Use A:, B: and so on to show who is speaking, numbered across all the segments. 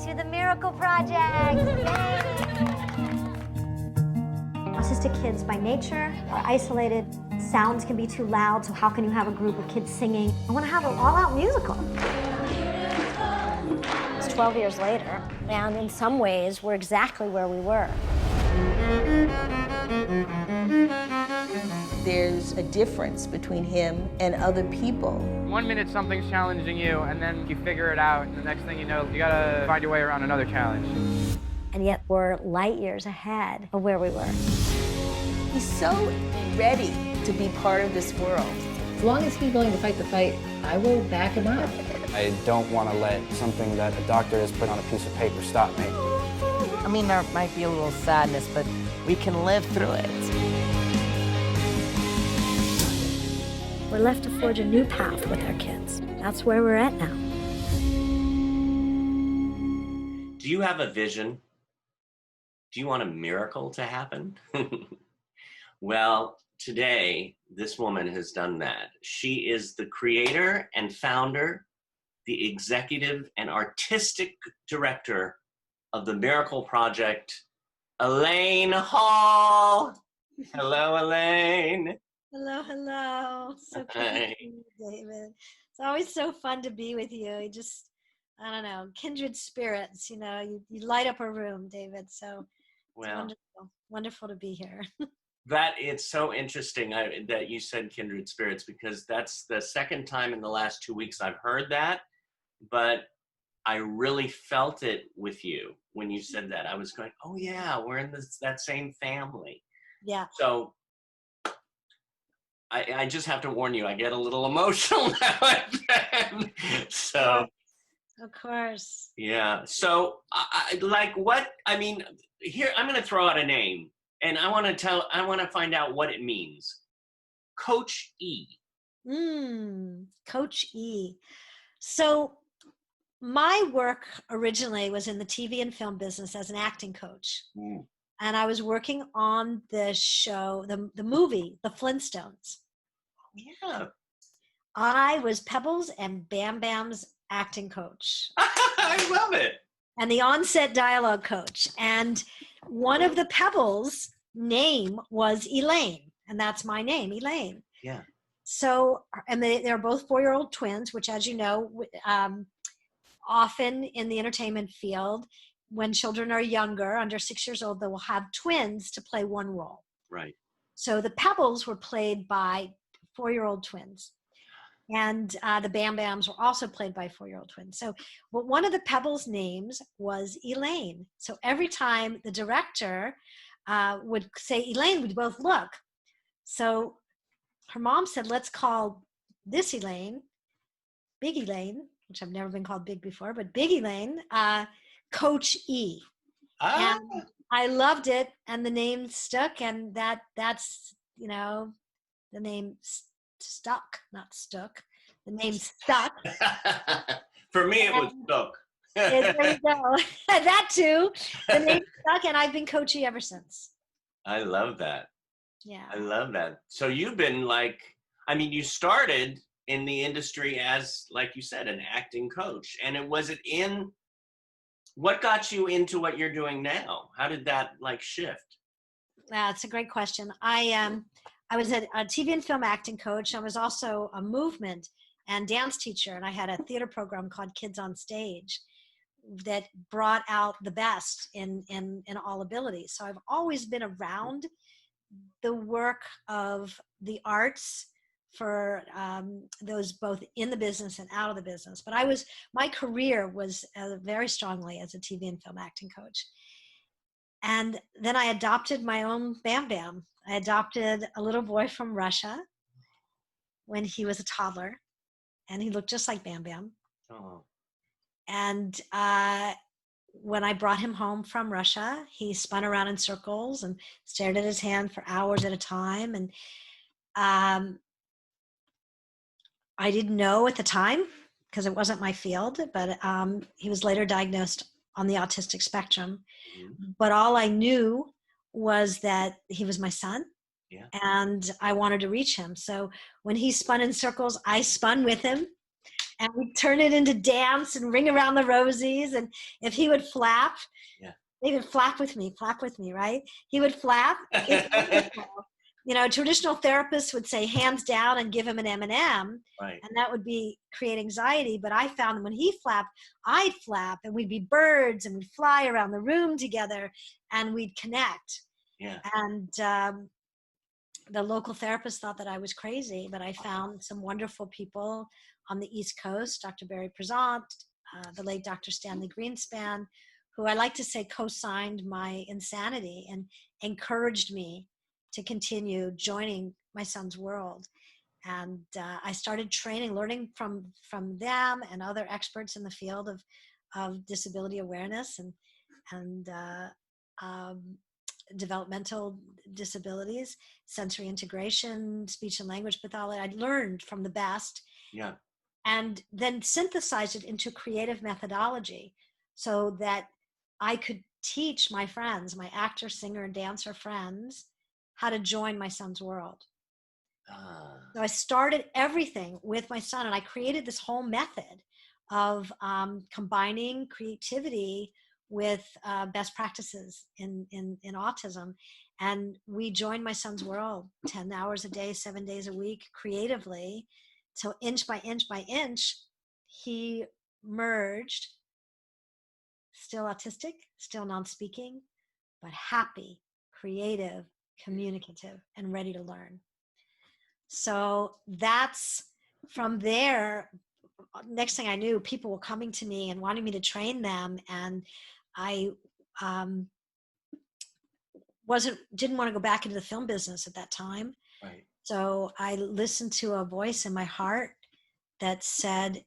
A: to the Miracle Project.
B: Autistic kids by nature are isolated. Sounds can be too loud, so how can you have a group of kids singing? I want to have an all-out musical. It's 12 years later, and in some ways, we're exactly where we were.
C: There's a difference between him and other people.
D: 1 minute something's challenging you, and then you figure it out, and the next thing you know, you gotta find your way around another challenge.
B: And yet we're light years ahead of where we were.
C: He's so ready to be part of this world.
E: As long as he's willing to fight the fight, I will back him up.
F: I don't want to let something that a doctor has put on a piece of paper stop me.
G: I mean, there might be a little sadness, but we can live through it.
B: We're left to forge a new path with our kids. That's where we're at now.
H: Do you have a vision? Do you want a miracle to happen? Well, today, this woman has done that. She is the creator and founder, the executive and artistic director of the Miracle Project, Elaine Hall. Hello, Elaine.
I: Hello, hello. So good to see you, David. It's always so fun to be with you. You just, I don't know, kindred spirits, you know, you light up a room, David. So
H: Well,
I: it's wonderful to be here.
H: that it's so interesting that you said kindred spirits, because that's the second time in the last 2 weeks I've heard that, but I really felt it with you when you said that. I was going, oh yeah, we're in that same family.
I: Yeah.
H: So I just have to warn you, I get a little emotional now and then. So,
I: Of course.
H: yeah. So, here, I'm going to throw out a name, and I want to find out what it means. Coach E.
I: Coach E. So my work originally was in the TV and film business as an acting coach. And I was working on the show, the movie, The Flintstones.
H: Yeah.
I: I was Pebbles and Bam Bam's acting coach.
H: I love it.
I: And the on-set dialogue coach. And one of the Pebbles' name was Elaine. And that's my name, Elaine.
H: Yeah.
I: So, and they're both 4-year-old twins, which, as you know, often in the entertainment field, when children are younger, under 6 years old, they will have twins to play one role.
H: Right.
I: So the Pebbles were played by 4-year-old twins. And the Bam Bams were also played by 4-year-old twins. So one of the Pebbles' names was Elaine. So every time the director would say, Elaine, we'd both look. So her mom said, let's call this Elaine, Big Elaine, which I've never been called Big before, but Big Elaine, Coach E.
H: Ah.
I: And I loved it, and the name stuck, and that's, you know, the name stuck, not stuck. The name stuck.
H: For me, it was stuck.
I: There you go. That too. The name stuck, and I've been Coach E ever since.
H: I love that.
I: Yeah.
H: I love that. So you've been you started in the industry as, like you said, an acting coach. And what got you into what you're doing now? How did that shift?
I: That's a great question. I was a TV and film acting coach. I was also a movement and dance teacher, and I had a theater program called Kids on Stage that brought out the best in all abilities. So I've always been around the work of the arts for those both in the business and out of the business. But my career was very strongly as a TV and film acting coach. And then I adopted my own Bam Bam. I adopted a little boy from Russia when he was a toddler, and he looked just like Bam Bam.
H: Oh.
I: And when I brought him home from Russia, he spun around in circles and stared at his hand for hours at a time. And I didn't know at the time, because it wasn't my field, but he was later diagnosed on the autistic spectrum.
H: Mm-hmm.
I: But all I knew was that he was my son.
H: Yeah.
I: And I wanted to reach him. So when he spun in circles, I spun with him. and we'd turn it into dance and ring around the rosies. And if he would flap,
H: Yeah.
I: they would flap with me, right? He would flap. It's wonderful. You know, traditional therapists would say hands down and give him an M&M,
H: Right.
I: and that would create anxiety. But I found that when he flapped, I'd flap, and we'd be birds, and we'd fly around the room together, and we'd connect.
H: Yeah.
I: And the local therapist thought that I was crazy, but I found some wonderful people on the East Coast, Dr. Barry Prezant, the late Dr. Stanley Greenspan, who I like to say co-signed my insanity and encouraged me to continue joining my son's world. And I started training, learning from them and other experts in the field of disability awareness and developmental disabilities, sensory integration, speech and language pathology. I learned from the best.
H: Yeah.
I: And then synthesized it into creative methodology so that I could teach my friends, my actor, singer, and dancer friends, how to join my son's world. So I started everything with my son, and I created this whole method of combining creativity with best practices in autism. And we joined my son's world 10 hours a day, 7 days a week, creatively. So inch by inch by inch, he merged, still autistic, still non-speaking, but happy, creative, communicative, and ready to learn. So that's from there. Next thing I knew, people were coming to me and wanting me to train them, and I didn't want to go back into the film business at that time.
H: Right.
I: So I listened to a voice in my heart that said,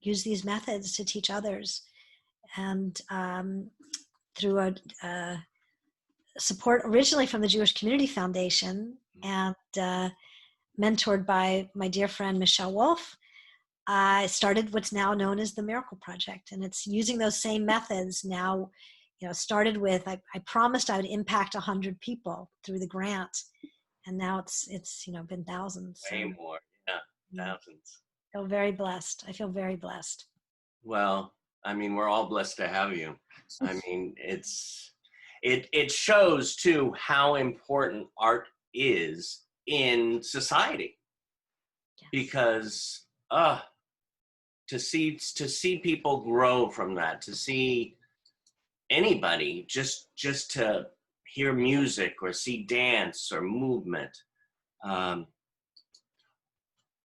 I: use these methods to teach others. And through a support originally from the Jewish Community Foundation and mentored by my dear friend Michelle Wolf, I started what's now known as the Miracle Project. And it's using those same methods now. You know, started with, I promised I would impact 100 people through the grant. And now it's been thousands.
H: Way
I: So,
H: more. Yeah. Thousands.
I: I feel very blessed. I feel very blessed.
H: Well, I mean, we're all blessed to have you. I mean, it shows too how important art is in society.
I: Yes.
H: Because to see people grow from that, to see anybody just to hear music or see dance or movement.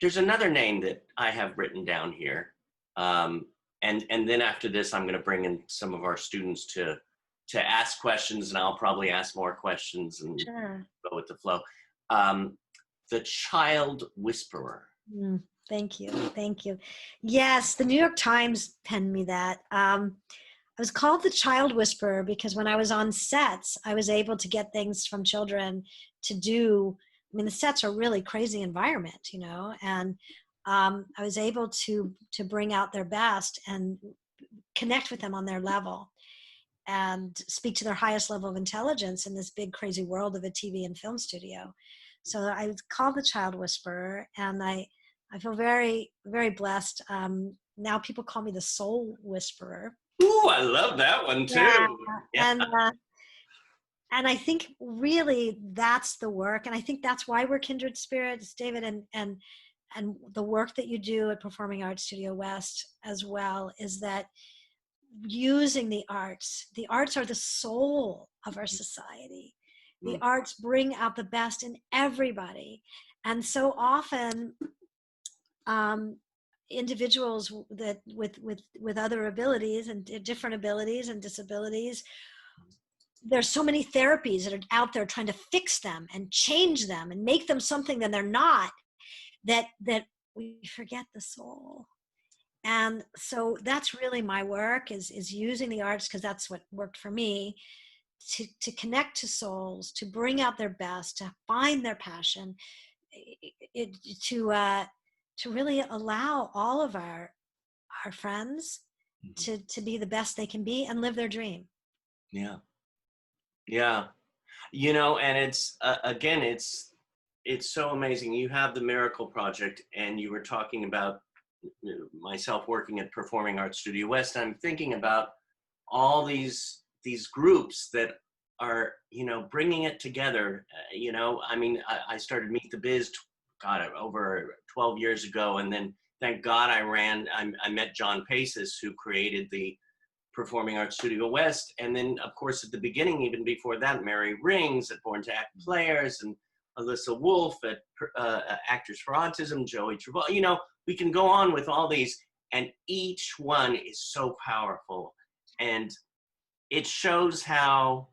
H: There's another name that I have written down here. And then after this, I'm going to bring in some of our students to ask questions, and I'll probably ask more questions and
I: Sure.
H: go with the flow. The Child Whisperer.
I: Thank you. Thank you. Yes, the New York Times penned me that. I was called the Child Whisperer because when I was on sets, I was able to get things from children to do. I mean, the sets are really crazy environment, you know, and I was able to bring out their best and connect with them on their level and speak to their highest level of intelligence in this big, crazy world of a TV and film studio. So I was called the Child Whisperer, and I feel very, very blessed. Now people call me the Soul Whisperer.
H: Ooh, I love that one too.
I: Yeah. And I think really that's the work, and I think that's why we're kindred spirits, David, and the work that you do at Performing Arts Studio West as well is that using the arts are the soul of our society. The arts bring out the best in everybody, and so often individuals that with other abilities and different abilities and disabilities, there's so many therapies that are out there trying to fix them and change them and make them something that they're not, that we forget the soul. And so that's really my work is using the arts, because that's what worked for me, to connect to souls, to bring out their best, to find their passion, to really allow all of our friends to be the best they can be and live their dream.
H: Yeah. You know, and it's again, it's so amazing. You have the Miracle Project, and you were talking about myself working at Performing Arts Studio West, I'm thinking about all these groups that are, you know, bringing it together. You know, I mean, I started Meet the Biz, God, over 12 years ago, and then thank God I met John Paces, who created the Performing Arts Studio West, and then of course at the beginning, even before that, Mary Rings at Born to Act Players, and Alyssa Wolf at Actors for Autism, Joey Travolta. You know, we can go on with all these, and each one is so powerful, and it shows how,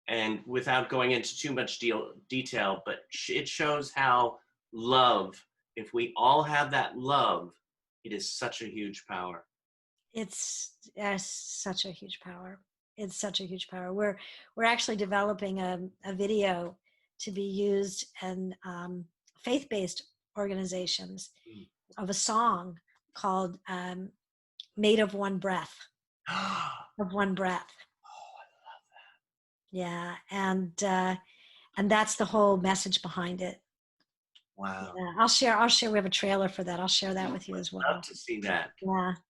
H: and without going into too much detail, but it shows how love, if we all have that love, it is such a huge power.
I: It's such a huge power. It's such a huge power. We're actually developing a video to be used in faith-based organizations of a song called "Made of One Breath." Of one breath. Yeah, and that's the whole message behind it.
H: Wow.
I: Yeah, I'll share. We have a trailer for that. I'll share that with you as well.
H: I'd love to see that.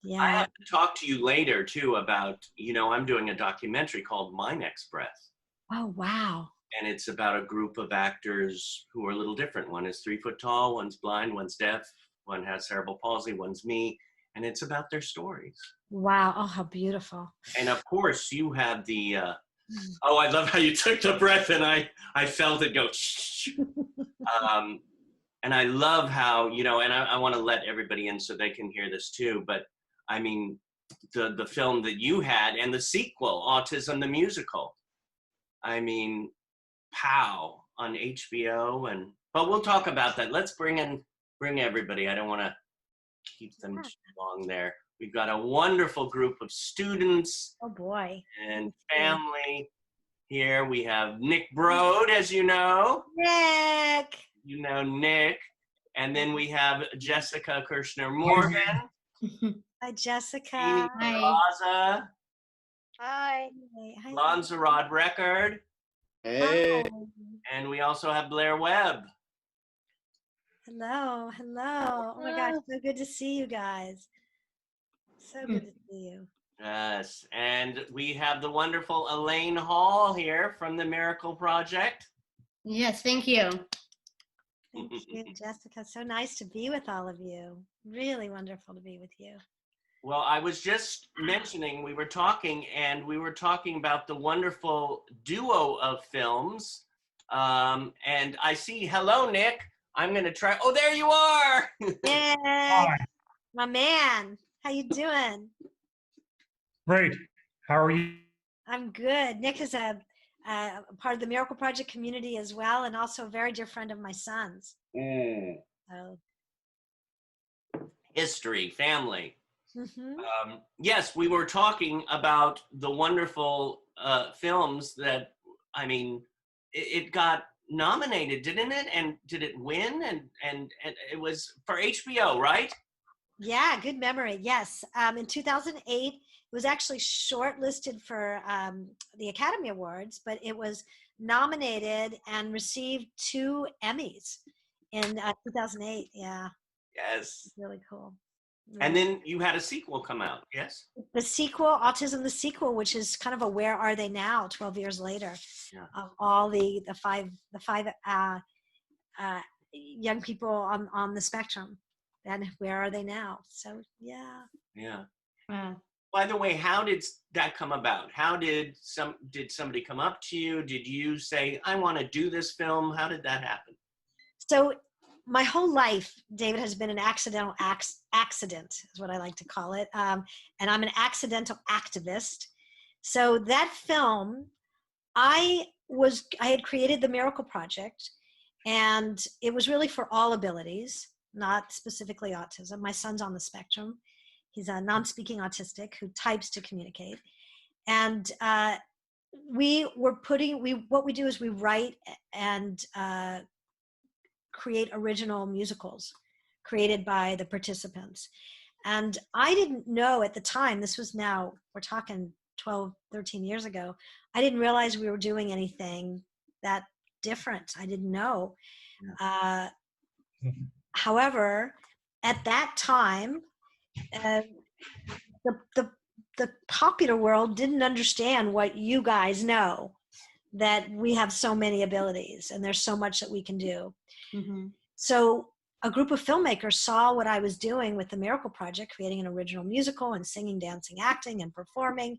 I: Yeah.
H: I have to talk to you later too about, you know, I'm doing a documentary called My Next Breath.
I: Oh, wow.
H: And it's about a group of actors who are a little different. One is 3 foot tall, one's blind, one's deaf, one has cerebral palsy, one's me. And it's about their stories.
I: Wow. Oh, how beautiful.
H: And of course you have the, oh, I love how you took the breath and I felt it go, and I love how, you know, and I want to let everybody in so they can hear this too, but I mean, the film that you had and the sequel, Autism the Musical, I mean, pow, on HBO, but we'll talk about that. Let's bring everybody. I don't want to keep them too long there. We've got a wonderful group of students.
I: Oh boy.
H: And family here. We have Nick Broad, as you know.
I: Nick.
H: You know Nick. And then we have Jessica Kirshner-Morgan.
I: Hi, Jessica.
H: Amy Peraza.
A: Hi.
I: Hi.
H: Lanzarod Record.
J: Hey.
H: And we also have Blair Webb.
I: Hello. Oh my gosh, so good to see you guys. So good to see you.
H: Yes, and we have the wonderful Elaine Hall here from the Miracle Project.
K: Yes, thank you.
I: Thank you, Jessica. So nice to be with all of you. Really wonderful to be with you.
H: Well, I was just mentioning, we were talking about the wonderful duo of films. And I see, hello, Nick. I'm going to try. Oh, there you are.
I: Nick, my man. How you doing?
L: Great. How are you?
I: I'm good. Nick is a part of the Miracle Project community as well, and also a very dear friend of my son's. So.
H: History, family.
I: Mm-hmm.
H: Yes, we were talking about the wonderful films that, I mean, it got nominated, didn't it? And did it win? And it was for HBO, right?
I: Yeah, good memory. Yes. In 2008, it was actually shortlisted for the Academy Awards, but it was nominated and received 2 Emmys in 2008. Yeah.
H: Yes.
I: Really cool.
H: And then you had a sequel come out, yes?
I: The sequel, Autism the Sequel, which is kind of a Where Are They Now 12 years later, of all the five young people on the spectrum. And where are they now? So, yeah.
H: Yeah.
I: Wow.
H: By the way, how did that come about? How did somebody come up to you? Did you say, I want to do this film? How did that happen?
I: So my whole life, David, has been an accidental accident, is what I like to call it. And I'm an accidental activist. So that film, I had created the Miracle Project, and it was really for all abilities, not specifically autism. My son's on the spectrum. He's a non-speaking autistic who types to communicate. And what we do is we write and create original musicals created by the participants. And I didn't know at the time, this was now, we're talking 12, 13 years ago, I didn't realize we were doing anything that different. I didn't know. However, at that time, uh, the popular world didn't understand what you guys know, that we have so many abilities and there's so much that we can do.
C: Mm-hmm.
I: So a group of filmmakers saw what I was doing with the Miracle Project, creating an original musical and singing, dancing, acting, and performing.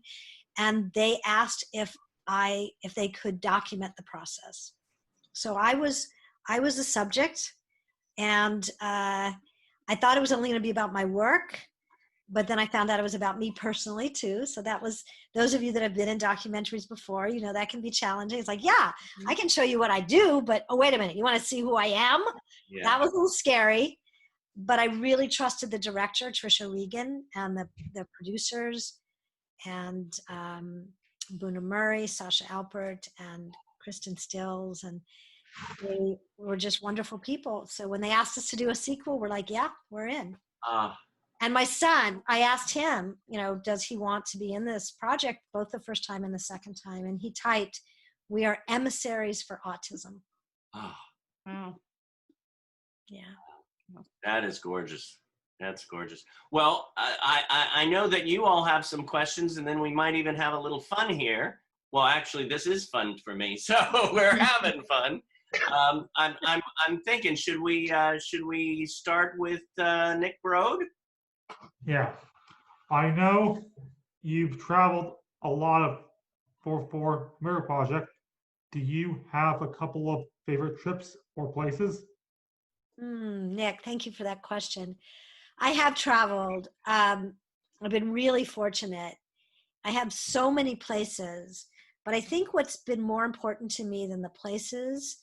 I: And they asked if they could document the process. So I was the subject, and I thought it was only going to be about my work, but then I found out it was about me personally too. So that was, those of you that have been in documentaries before, you know, that can be challenging. It's like, yeah, I can show you what I do, but oh, wait a minute, you want to see who I am?
H: Yeah.
I: That was a little scary, but I really trusted the director, Trisha Regan, and the producers, and Boona Murray, Sasha Alpert, and Kristen Stills, and they were just wonderful people. So when they asked us to do a sequel, we're like, yeah, we're in. And my son, I asked him, you know, does he want to be in this project, both the first time and the second time? And he typed, "We are emissaries for autism."
H: Oh,
C: Wow.
I: Yeah.
H: that is gorgeous. That's gorgeous. Well, I know that you all have some questions, and then we might even have a little fun here. Well, actually, this is fun for me, so we're having fun. I'm thinking, should we start with Nick Broad?
L: Yeah. I know you've traveled a lot for Miracle Project. Do you have a couple of favorite trips or places?
I: Nick, thank you for that question. I have traveled. I've been really fortunate. I have so many places, but I think what's been more important to me than the places,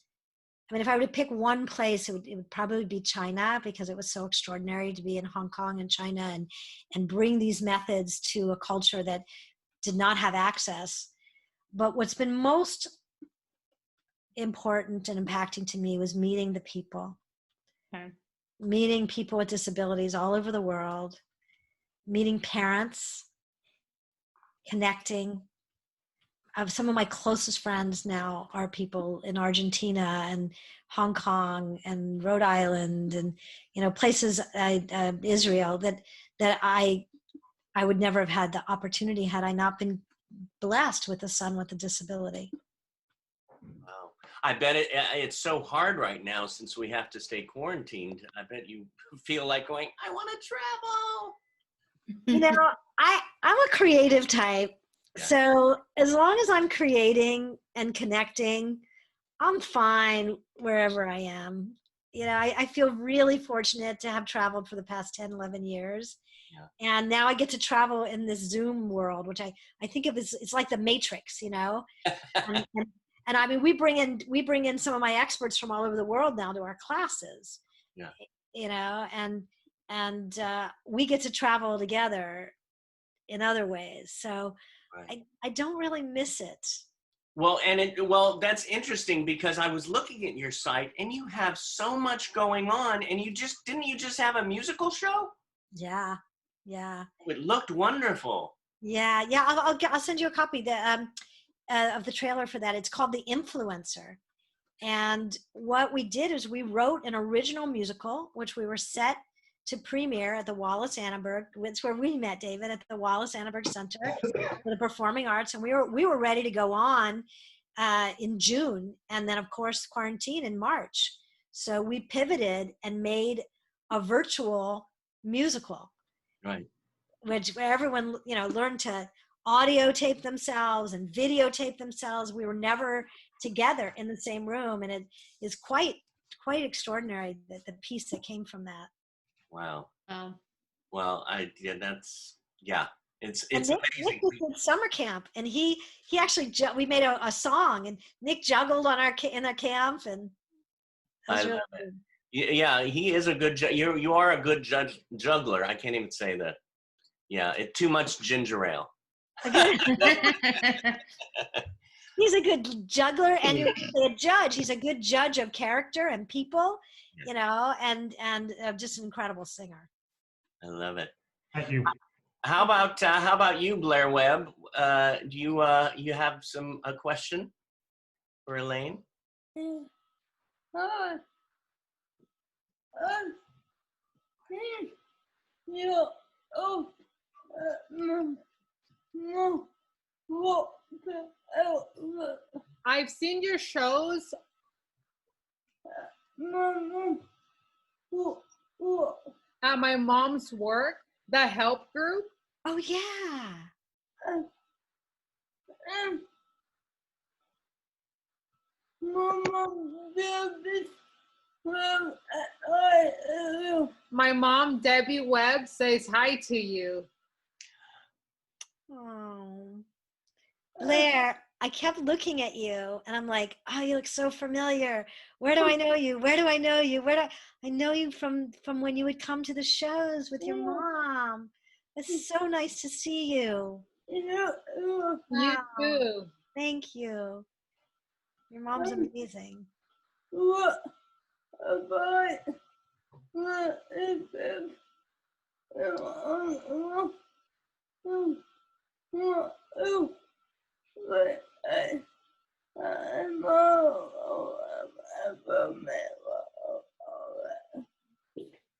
I: I mean, if I were to pick one place, it would probably be China, because it was so extraordinary to be in Hong Kong and China and bring these methods to a culture that did not have access. But what's been most important and impacting to me was meeting the people.
C: Okay.
I: Meeting people with disabilities all over the world, meeting parents, connecting. Some of my closest friends now are people in Argentina and Hong Kong and Rhode Island and, you know, places, Israel, that I would never have had the opportunity had I not been blessed with a son with a disability.
H: Wow. I bet it's so hard right now since we have to stay quarantined. I bet you feel like going, I want to travel.
I: You know, I'm a creative type.
H: Yeah.
I: So as long as I'm creating and connecting, I'm fine wherever I am. You know, I feel really fortunate to have traveled for the past 10, 11 years. Yeah. And now I get to travel in this Zoom world, which I think of as, it's like the Matrix, you know? And I mean, we bring in some of my experts from all over the world now to our classes.
H: Yeah.
I: You know, and we get to travel together in other ways. So right. I don't really miss it.
H: Well, that's interesting, because I was looking at your site and you have so much going on, and didn't you just have a musical show?
I: Yeah.
H: It looked wonderful.
I: Yeah. I'll send you a copy of the trailer for that. It's called The Influencer. And what we did is we wrote an original musical, which we were set to premiere at the Wallace Annenberg. It's where we met, David, at the Wallace Annenberg Center for the Performing Arts. And we were ready to go on in June. And then, of course, quarantine in March. So we pivoted and made a virtual musical.
H: Right.
I: Where everyone, you know, learned to audio tape themselves and videotape themselves. We were never together in the same room. And it is quite extraordinary, the piece that came from that.
H: Wow. Well, it's
I: and
H: amazing.
I: Nick was in summer camp, and he actually we made a song, and Nick juggled in our camp, and
H: I love it. Yeah, he is a good. You are a good juggler. I can't even say that. Yeah, too much ginger ale.
I: He's a good juggler, and you're a judge. He's a good judge of character and people, you know, and just an incredible singer.
H: I love it.
L: Thank you.
H: How about you, Blair Webb? Do you have a question for Elaine?
J: I've seen your shows at my mom's work, the help group.
I: Oh yeah.
J: My mom, Debbie Webb, says hi to you.
I: Oh, Blair, I kept looking at you and I'm like, oh, you look so familiar. Where do I know you? Where do I know you? I know you from when you would come to the shows with your mom. It's so nice to see you.
J: You
I: Wow.
J: too.
I: Thank you. Your mom's amazing.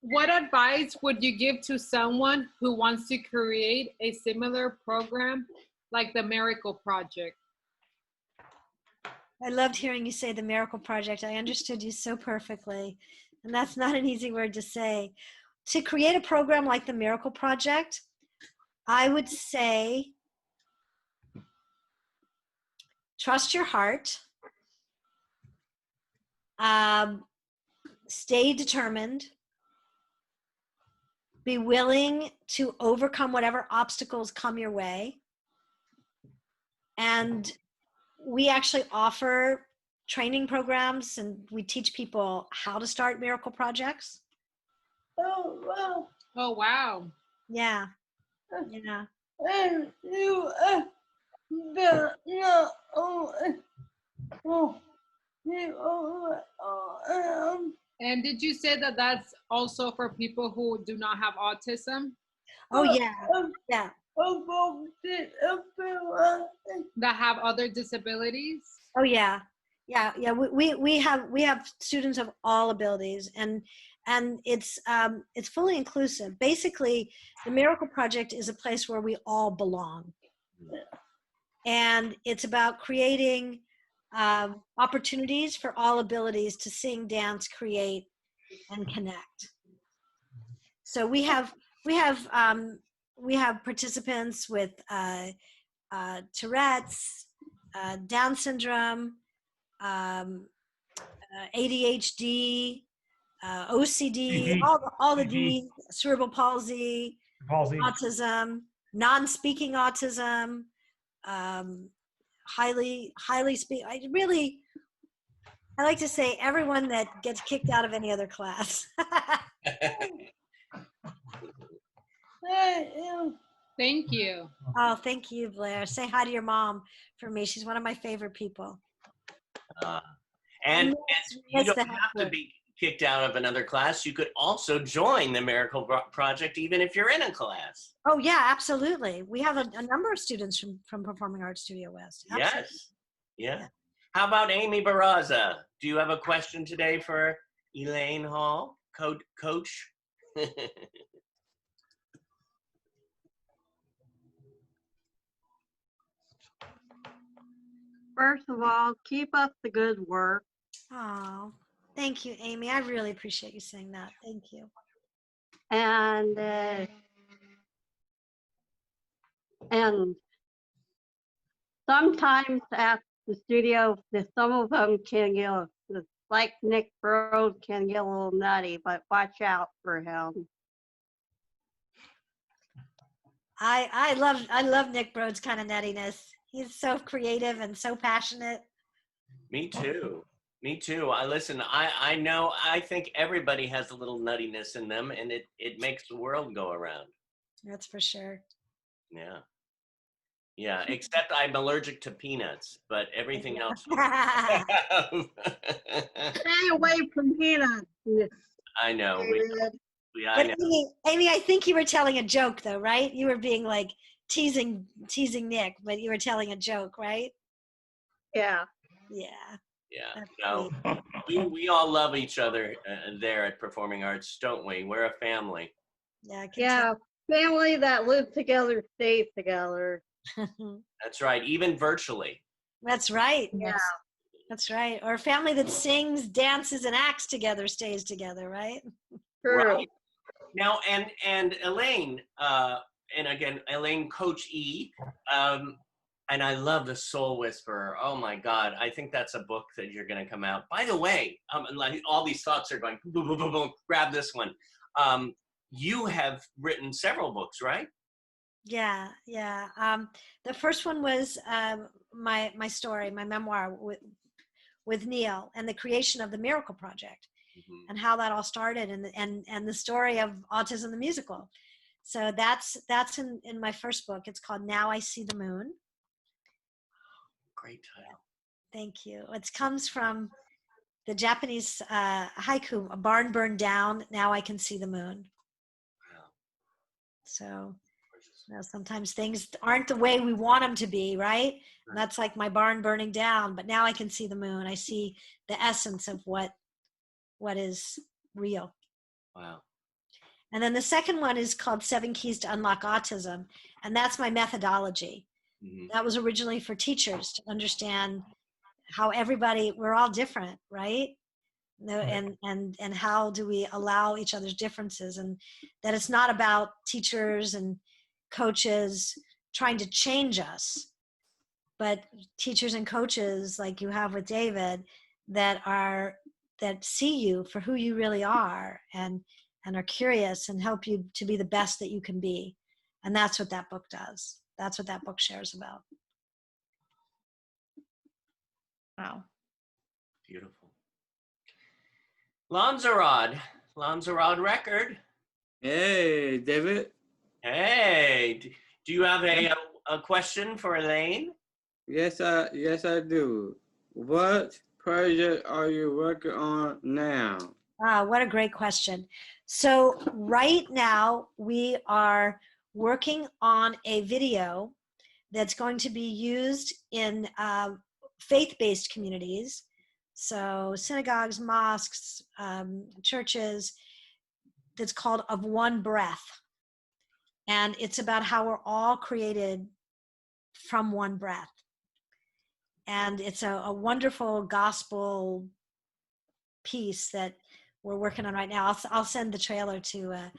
J: What advice would you give to someone who wants to create a similar program like the Miracle Project?
I: I loved hearing you say the Miracle Project. I understood you so perfectly. And that's not an easy word to say. To create a program like the Miracle Project, I would say trust your heart, stay determined, be willing to overcome whatever obstacles come your way. And we actually offer training programs and we teach people how to start miracle projects.
J: Oh, wow. Oh, wow.
I: Yeah. Yeah.
J: And did you say that that's also for people who do not have autism?
I: Oh, yeah. Yeah.
J: That have other disabilities?
I: Oh, yeah. Yeah. Yeah. We have students of all abilities and it's fully inclusive. Basically, the Miracle Project is a place where we all belong. And it's about creating opportunities for all abilities to sing, dance, create, and connect. So we have participants with Tourette's, Down syndrome, ADHD, OCD, all the D, cerebral palsy, autism, non-speaking autism, highly speak. I like to say everyone that gets kicked out of any other class.
J: Thank you.
I: Oh, thank you, Blair. Say hi to your mom for me. She's one of my favorite people.
H: And you don't have to be kicked out of another class. You could also join the Miracle Project even if you're in a class.
I: Oh, yeah, absolutely. We have a number of students from Performing Arts Studio West. Absolutely.
H: Yes. Yeah. How about Amy Barraza? Do you have a question today for Elaine Hall, coach?
K: First of all, keep up the good work.
I: Oh, thank you, Amy. I really appreciate you saying that. Thank you.
K: And sometimes at the studio, some of them can get, like Nick Rose can get a little nutty, but watch out for him.
I: I love Nick Brode's kind of nuttiness. He's so creative and so passionate.
H: Me too. Me too. I know, I think everybody has a little nuttiness in them and it makes the world go around.
I: That's for sure.
H: Yeah. Yeah, except I'm allergic to peanuts, but everything else.
K: Stay away from peanuts.
H: I know.
I: But Amy, I think you were telling a joke though, right? You were being like teasing Nick, but you were telling a joke, right?
K: Yeah.
I: Yeah.
H: Yeah. No, we all love each other there at Performing Arts, don't we? We're a family.
I: Yeah, I can
K: Yeah, family that live together stays together.
H: That's right, even virtually.
I: That's right.
K: Yeah.
I: That's right. Or a family that sings, dances, and acts together stays together, right?
K: True.
H: Right. Now, and Elaine, and again, Elaine, Coach E, and I love The Soul Whisperer. Oh my God, I think that's a book that you're going to come out. By the way, like all these thoughts are going, boom, boom, boom, boom, grab this one. You have written several books, right?
I: Yeah, yeah. The first one was my story, my memoir with Neil and the creation of the Miracle Project, and how that all started, and the story of Autism the Musical. So that's in my first book. It's called Now I See the Moon.
H: Great title.
I: Thank you. It comes from the Japanese haiku, a barn burned down, now I can see the moon.
H: Wow.
I: So sometimes things aren't the way we want them to be, right? And that's like my barn burning down, but now I can see the moon. I see the essence of what is real.
H: Wow.
I: And then the second one is called 7 Keys to Unlock Autism, and that's my methodology. That was originally for teachers to understand how we're all different, right? And how do we allow each other's differences, and that it's not about teachers and coaches trying to change us, but teachers and coaches like you have with David that see you for who you really are and are curious and help you to be the best that you can be. And that's what that book does. That's what that book shares about.
E: Wow.
H: Beautiful. Lanzarod record.
M: Hey, David.
H: Hey, do you have a question for Elaine?
M: Yes, I do. What project are you working on now?
I: Wow, what a great question. So right now we are working on a video that's going to be used in faith-based communities. So synagogues, mosques, churches, that's called Of One Breath. And it's about how we're all created from one breath. And it's a wonderful gospel piece that we're working on right now. I'll send the trailer to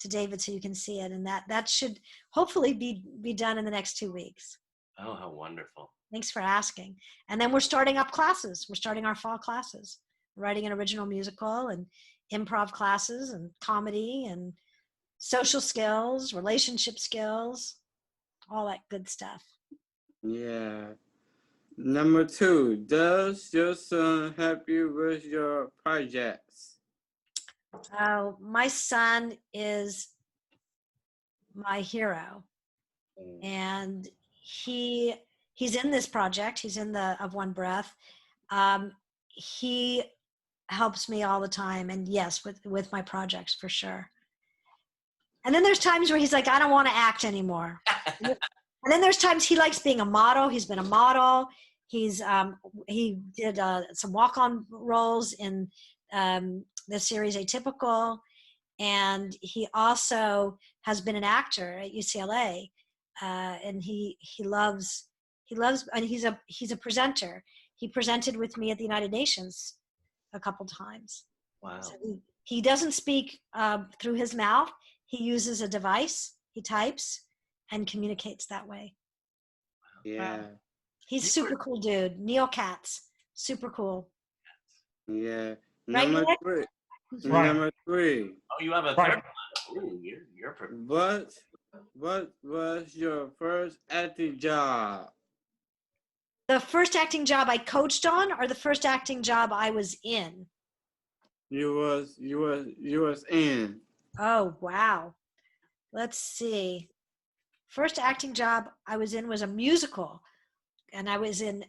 I: David so you can see it. And that should hopefully be done in the next 2 weeks.
H: Oh, how wonderful.
I: Thanks for asking. And then we're starting up classes. We're starting our fall classes, writing an original musical and improv classes and comedy and social skills, relationship skills, all that good stuff.
M: Yeah. Number 2, does your son help you with your projects?
I: My son is my hero, and he's in this project. He's in the Of One Breath. He helps me all the time, and yes, with my projects for sure. And then there's times where he's like, I don't want to act anymore. And then there's times he likes being a model. He's been a model. He did some walk-on roles in the series Atypical, and he also has been an actor at UCLA. And he loves, and he's a presenter. He presented with me at the United Nations a couple times.
H: Wow.
I: So he doesn't speak through his mouth. He uses a device. He types and communicates that way.
M: Yeah.
I: He's super cool dude. Neil Katz, super cool.
M: Yeah.
I: Right,
M: Number
I: Nick?
M: 3.
L: Right.
M: Number 3.
H: Oh, you have a third one. Ooh, you're perfect.
M: What was your first acting job?
I: The first acting job I coached on, or the first acting job I was in?
M: You was in.
I: Oh, wow. Let's see. First acting job I was in was a musical, and I was in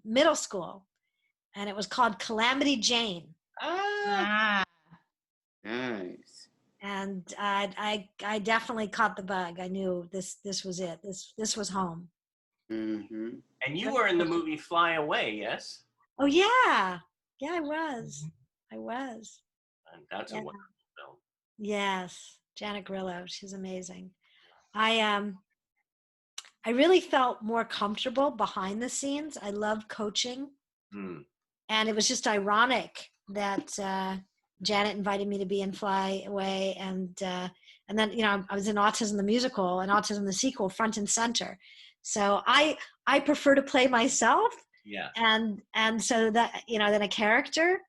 I: middle school, and it was called Calamity Jane.
H: Ah.
M: Nice.
I: And I definitely caught the bug. I knew this was it. This was home.
M: Mm-hmm.
H: And you were in the movie Fly Away, yes?
I: Oh yeah, yeah, I was.
H: And that's a
I: Yeah.
H: wonderful film.
I: Yes, Janet Grillo, she's amazing. I really felt more comfortable behind the scenes. I love coaching, and it was just ironic that Janet invited me to be in Fly Away, and then I was in Autism the Musical and Autism the Sequel front and center. So I prefer to play myself, and so that than a character,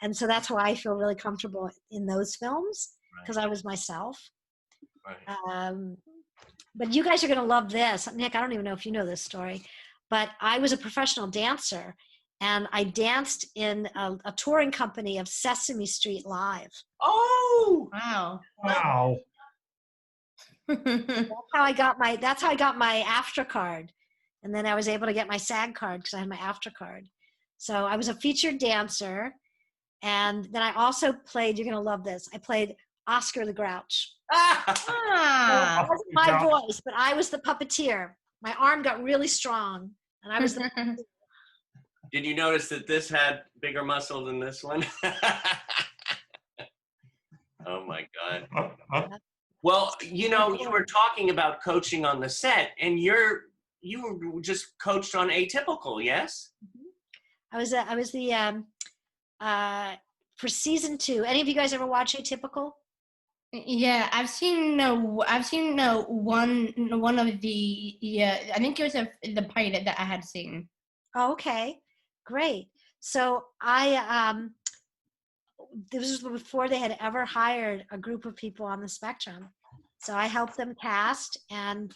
I: and so that's why I feel really comfortable in those films because I was myself. But you guys are going to love this. Nick, I don't even know if you know this story, but I was a professional dancer, and I danced in a touring company of Sesame Street Live.
C: Oh!
E: Wow.
L: Wow.
I: That's how I got my AFTRA card. And then I was able to get my SAG card because I had my AFTRA card. So I was a featured dancer. And then I also played, you're going to love this, I played Oscar the Grouch.
E: Ah.
I: It wasn't my voice, but I was the puppeteer. My arm got really strong, and I was the puppeteer.
H: Did you notice that this had bigger muscle than this one? Oh my God. Well, you were talking about coaching on the set, and you were just coached on Atypical, yes?
I: I was the for season 2. Any of you guys ever watch Atypical?
E: Yeah, I've seen one of the I think it was the pilot that I had seen.
I: Oh, okay, great. So this was before they had ever hired a group of people on the spectrum. So I helped them cast, and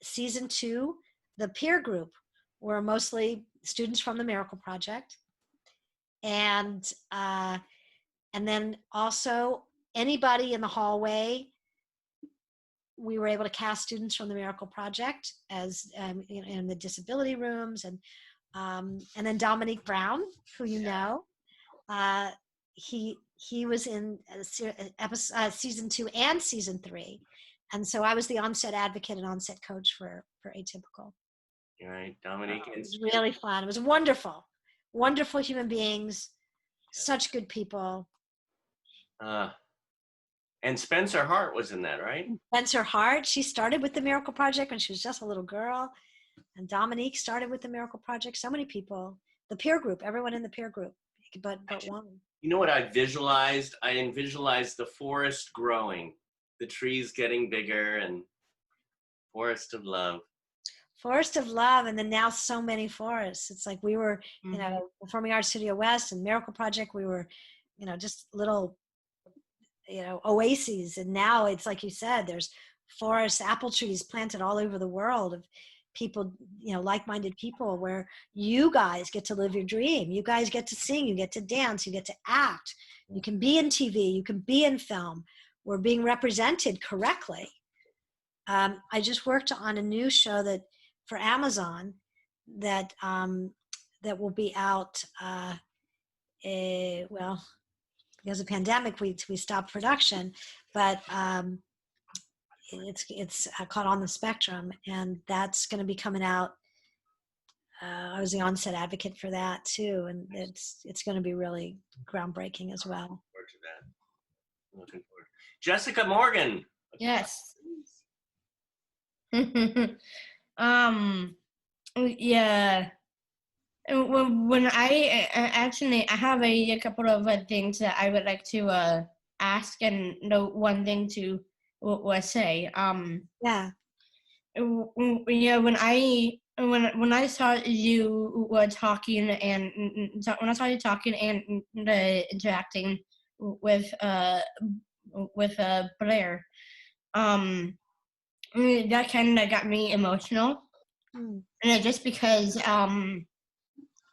I: season 2, the peer group were mostly students from the Miracle Project, and then also anybody in the hallway. We were able to cast students from the Miracle Project as in the disability rooms, and then Dominique Brown, who he was in season 2 and season 3, and so I was the on-set advocate and on-set coach for Atypical.
H: Right, Dominique.
I: It was really fun. It was wonderful human beings, such good people.
H: And Spencer Hart was in that, right?
I: Spencer Hart, she started with the Miracle Project when she was just a little girl. And Dominique started with the Miracle Project. So many people. The peer group, everyone in the peer group, but one.
H: You know what I visualized? I visualized the forest growing, the trees getting bigger, and forest of love.
I: Forest of Love, and then now so many forests. It's like we were, Performing Arts Studio West and Miracle Project, we were, just little oases, and now it's like you said, there's forests, apple trees planted all over the world of people, like-minded people, where you guys get to live your dream. You guys get to sing, you get to dance, you get to act, you can be in TV, you can be in film. We're being represented correctly. I just worked on a new show that for Amazon that will be out because of the pandemic, we stopped production, but it's called On the Spectrum, and that's going to be coming out. I was the on-set advocate for that too, and it's going to be really groundbreaking as well.
H: Forward to that. Looking forward. Jessica Morgan.
E: Yes. Yeah. When I actually, I have a couple of things that I would like to ask, and one thing to say.
I: Yeah.
E: Yeah. When I saw you were talking, and when I saw you talking and interacting with Blair, that kind of got me emotional. And just because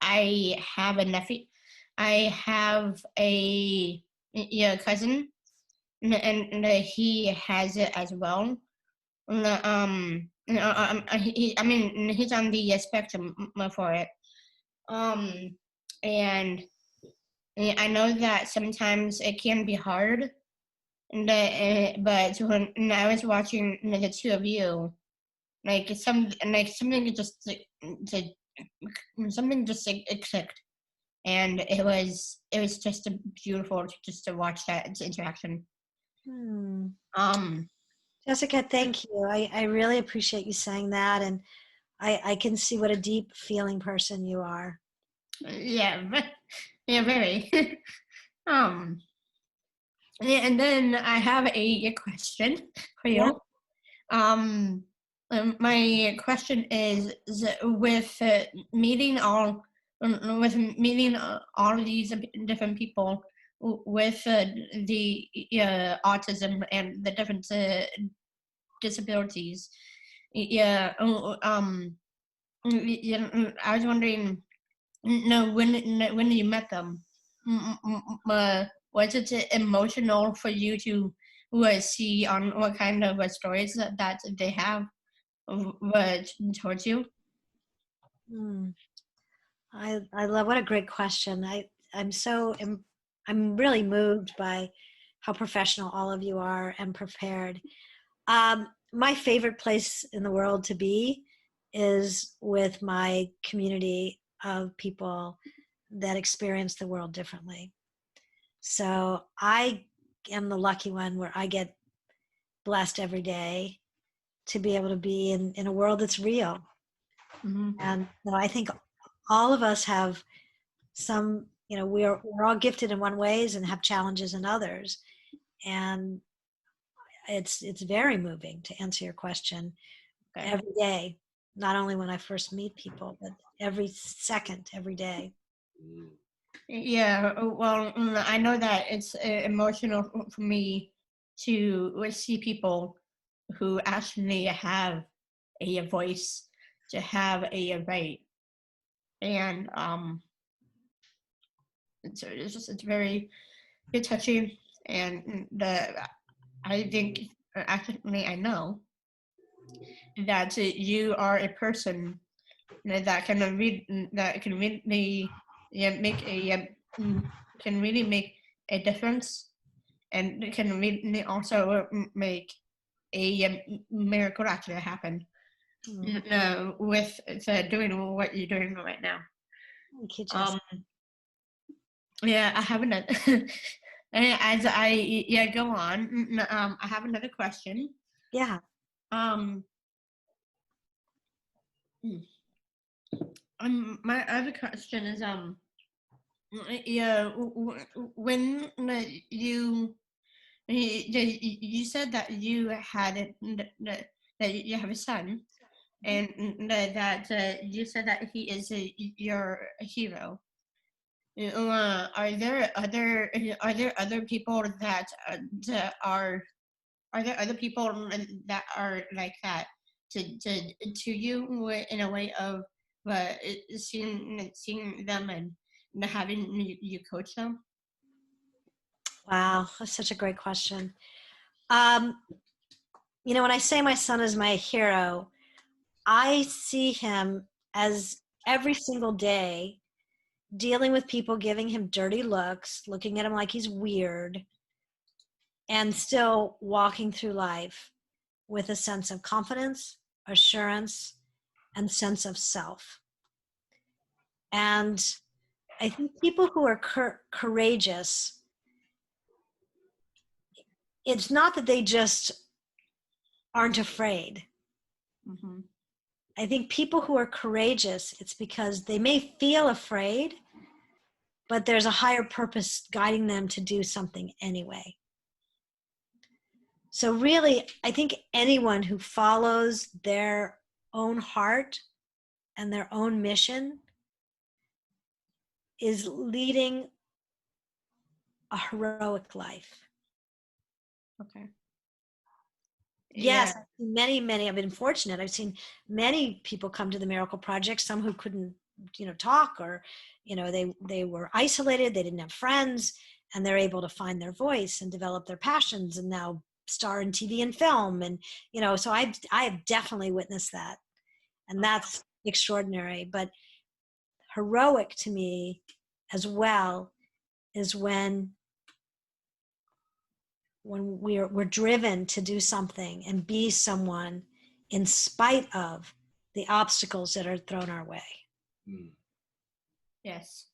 E: I have a nephew, I have a cousin, and he has it as well. He's on the spectrum for it. And I know that sometimes it can be hard, but when I was watching the two of you, something just to something just it clicked, and it was just beautiful to watch that interaction.
I: Jessica, thank you. I really appreciate you saying that, and I can see what a deep feeling person you are.
E: Yeah, very. And then I have a question for you. My question is with meeting all of these different people with the autism and the different disabilities. Yeah. I was wondering. No, when you met them, was it emotional for you to see on what kind of stories that they have towards you?
I: I love, what a great question. I'm really moved by how professional all of you are and prepared. My favorite place in the world to be is with my community of people that experience the world differently. So I am the lucky one where I get blessed every day to be able to be in a world that's real. And I think all of us have some, we're all gifted in one ways and have challenges in others. And it's very moving, to answer your question, every day, not only when I first meet people, but every second, every day.
E: Yeah, well, I know that it's emotional for me to see people who actually have a voice, to have a right, and it's very touching, and I think actually I know that you are a person that can really can really make a difference, and can really also make a miracle actually happen with doing what you're doing right now.
I: Thank you, Jessica.
E: Yeah, I have another. As I go on, I have another question.
I: Yeah.
E: My other question is yeah, when you said that you had that you have a son, and that you said that he is your hero. Are there other people that are there other people that are like that to you in a way of seeing them and having you coach them?
I: Wow, that's such a great question. When I say my son is my hero, I see him as every single day dealing with people giving him dirty looks, looking at him like he's weird, and still walking through life with a sense of confidence, assurance, and sense of self. And I think people who are courageous, it's not that they just aren't afraid. I think people who are courageous, it's because they may feel afraid, but there's a higher purpose guiding them to do something anyway. So really, I think anyone who follows their own heart and their own mission is leading a heroic life.
E: Okay.
I: Yes, I've seen many, I've been fortunate. I've seen many people come to the Miracle Project, some who couldn't, talk, or, they were isolated, they didn't have friends, and they're able to find their voice and develop their passions and now star in TV and film. And, so I have definitely witnessed that. And that's extraordinary. But heroic to me as well is when we're driven to do something and be someone in spite of the obstacles that are thrown our way.
E: Yes.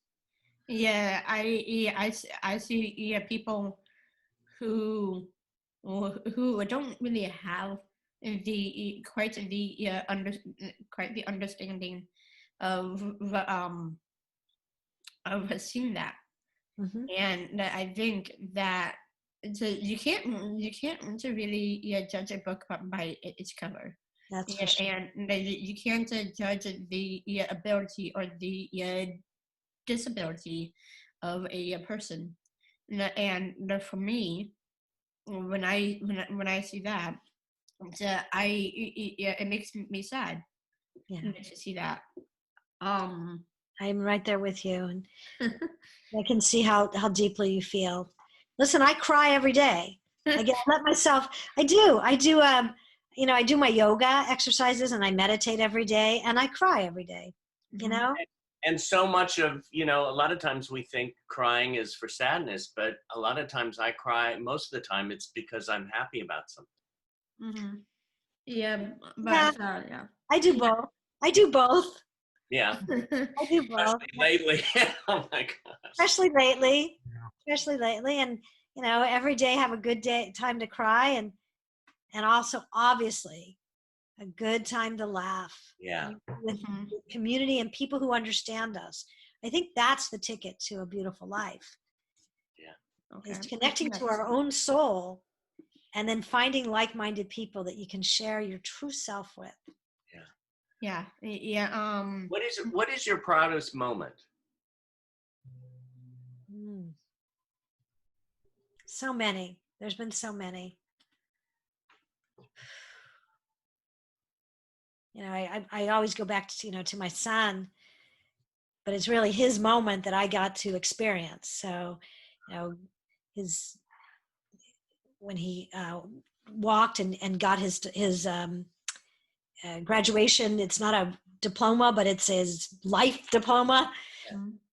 E: Yeah, I see people who don't really have the quite the understanding of seeing that.
I: Mm-hmm.
E: And I think that you can't really judge a book by its cover.
I: That's for sure.
E: And you can't judge the ability or the disability of a person. And for me, when I see that, it makes me sad.
I: Yeah.
E: To see that.
I: I'm right there with you, and I can see how deeply you feel. Listen, I cry every day. I let myself. I do. I do my yoga exercises and I meditate every day, and I cry every day. You know.
H: And so much of, a lot of times we think crying is for sadness, but a lot of times I cry. Most of the time, it's because I'm happy about something.
E: Yeah, but yeah.
I: I do both. I do both.
H: Yeah.
I: I do both.
H: Especially lately. Oh my gosh.
I: Especially lately. And every day have a good time to cry, and also obviously a good time to laugh.
H: Yeah.
I: With community and people who understand us. I think that's the ticket to a beautiful life.
H: Yeah.
I: Okay. Is connecting to our own soul, and then finding like-minded people that you can share your true self with.
E: Yeah.
H: What is your proudest moment?
I: So many. There's been so many. I always go back to my son, but it's really his moment that I got to experience. So, when he walked and got his graduation. It's not a diploma, but it's his life diploma.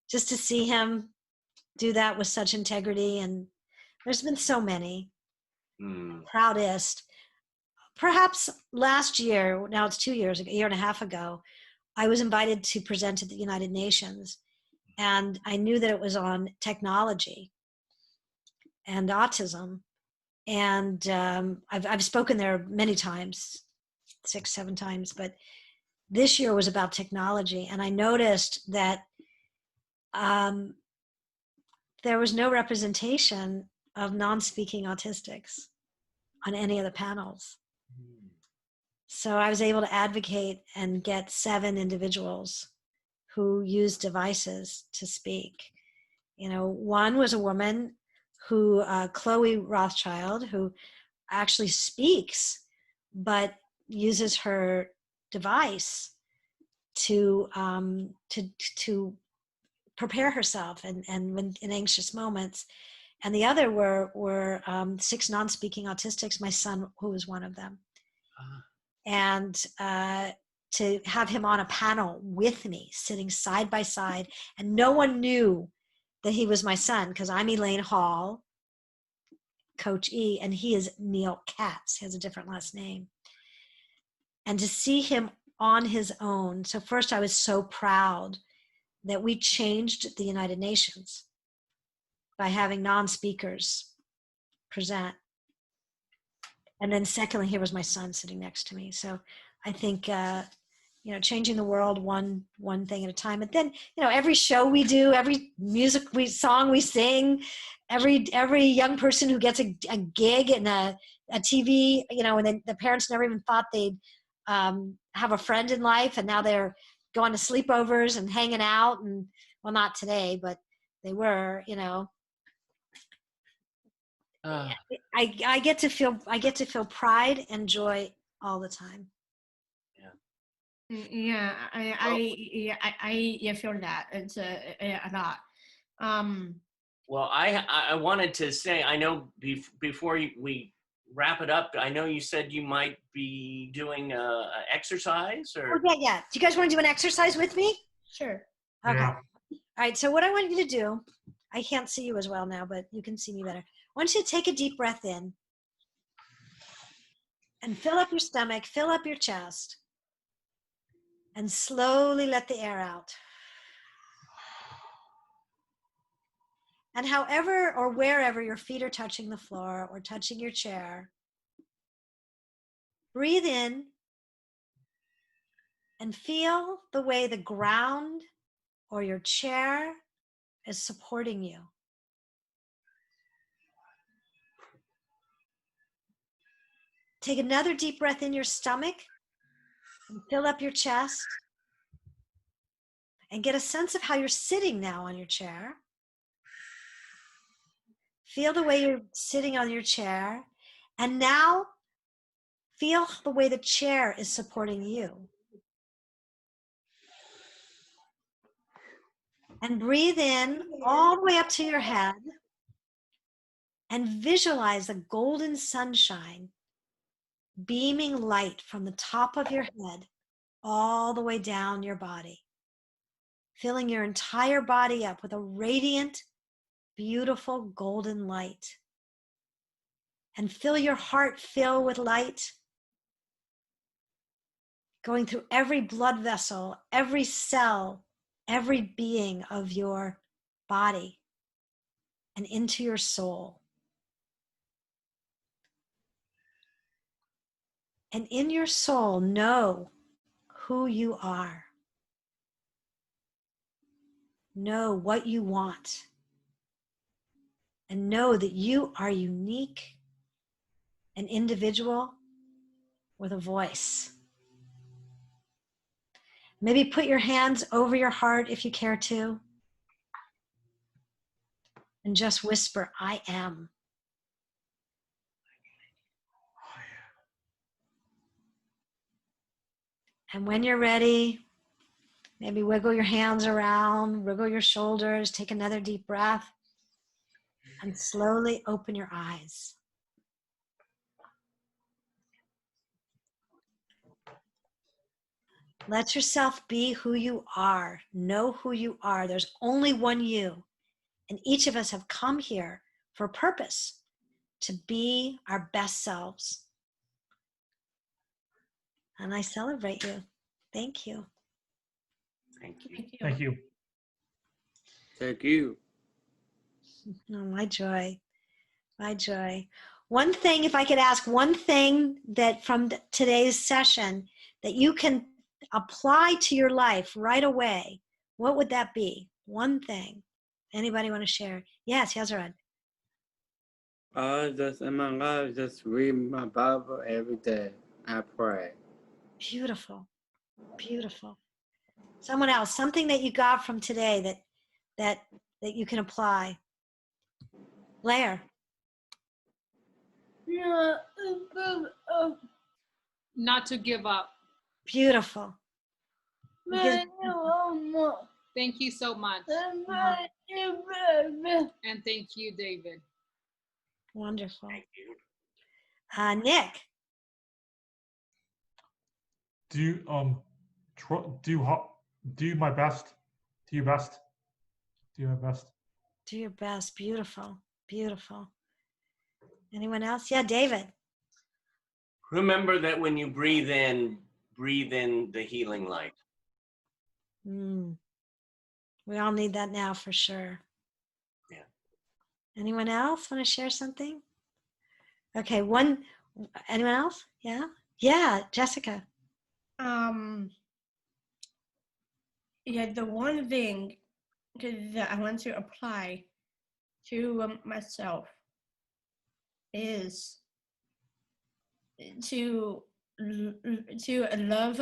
I: Just to see him do that with such integrity, and there's been so many. Proudest. Perhaps last year, now it's 2 years ago, a year and a half ago, I was invited to present at the United Nations, and I knew that it was on technology and autism. And I've spoken there many times, 6, 7 times, but this year was about technology. And I noticed that there was no representation of non-speaking autistics on any of the panels. So I was able to advocate and get 7 individuals who use devices to speak. One was a woman who, Chloe Rothschild, who actually speaks, but uses her device to prepare herself and when in anxious moments. And the other were 6 non-speaking autistics, my son, who was one of them. And to have him on a panel with me, sitting side by side, and no one knew that he was my son, because I'm Elaine Hall, Coach E, and he is Neil Katz. He has a different last name. And to see him on his own. So first, I was so proud that we changed the United Nations by having non-speakers present. And then secondly, here was my son sitting next to me. So I think, changing the world one thing at a time. And then, every show we do, every song we sing, every young person who gets a gig in a TV, and then the parents never even thought they'd have a friend in life, and now they're going to sleepovers and hanging out, and well, not today, but they were, I get to feel pride and joy all the time.
E: Yeah, I feel that it's a lot.
H: Well, I wanted to say, I know before we wrap it up, I know you said you might be doing a exercise, or?
I: Oh, yeah. Do you guys want to do an exercise with me?
E: Sure.
I: Okay. Yeah. All right. So what I want you to do, I can't see you as well now, but you can see me better. I want you to take a deep breath in and fill up your stomach, fill up your chest. And slowly let the air out. And however or wherever your feet are touching the floor or touching your chair, breathe in and feel the way the ground or your chair is supporting you. Take another deep breath in your stomach and fill up your chest. And get a sense of how you're sitting now on your chair. Feel the way you're sitting on your chair. And now feel the way the chair is supporting you. And breathe in all the way up to your head. And visualize the golden sunshine beaming light from the top of your head all the way down your body. Filling your entire body up with a radiant, beautiful golden light. And fill your heart fill with light, going through every blood vessel, every cell, every being of your body, and into your soul. And in your soul, know who you are. Know what you want. And know that you are unique, an individual with a voice. Maybe put your hands over your heart if you care to. And just whisper, I am. And when you're ready, maybe wiggle your hands around, wiggle your shoulders, take another deep breath, and slowly open your eyes. Let yourself be who you are. Know who you are. There's only one you. And each of us have come here for a purpose, to be our best selves. And I celebrate you. Thank you.
H: Thank you.
L: Thank you.
M: Thank you.
I: Oh, my joy. My joy. One thing, if I could ask one thing that from today's session that you can apply to your life right away, what would that be? One thing. Anybody want to share? Yes, Yazarad.
M: Just in my life, just read my Bible every day. I pray.
I: Beautiful. Beautiful. Someone else, something that you got from today that you can apply. Blair.
J: Not to give up.
I: Beautiful.
J: Thank you so much. And thank you, David.
I: Wonderful.
H: Thank you.
I: Nick.
L: Do my best. Do your best. Do my best.
I: Do your best. Beautiful. Beautiful. Anyone else? Yeah, David.
H: Remember that when you breathe in the healing light.
I: We all need that now for sure.
H: Yeah.
I: Anyone else want to share something? Okay, anyone else? Yeah? Yeah, Jessica.
E: Yeah, the one thing that I want to apply to myself is to love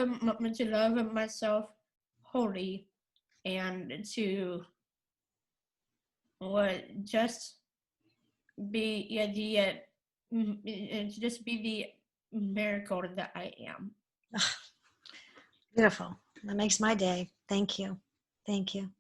E: myself wholly, and to just be just be the miracle that I am.
I: Beautiful. That makes my day. Thank you. Thank you.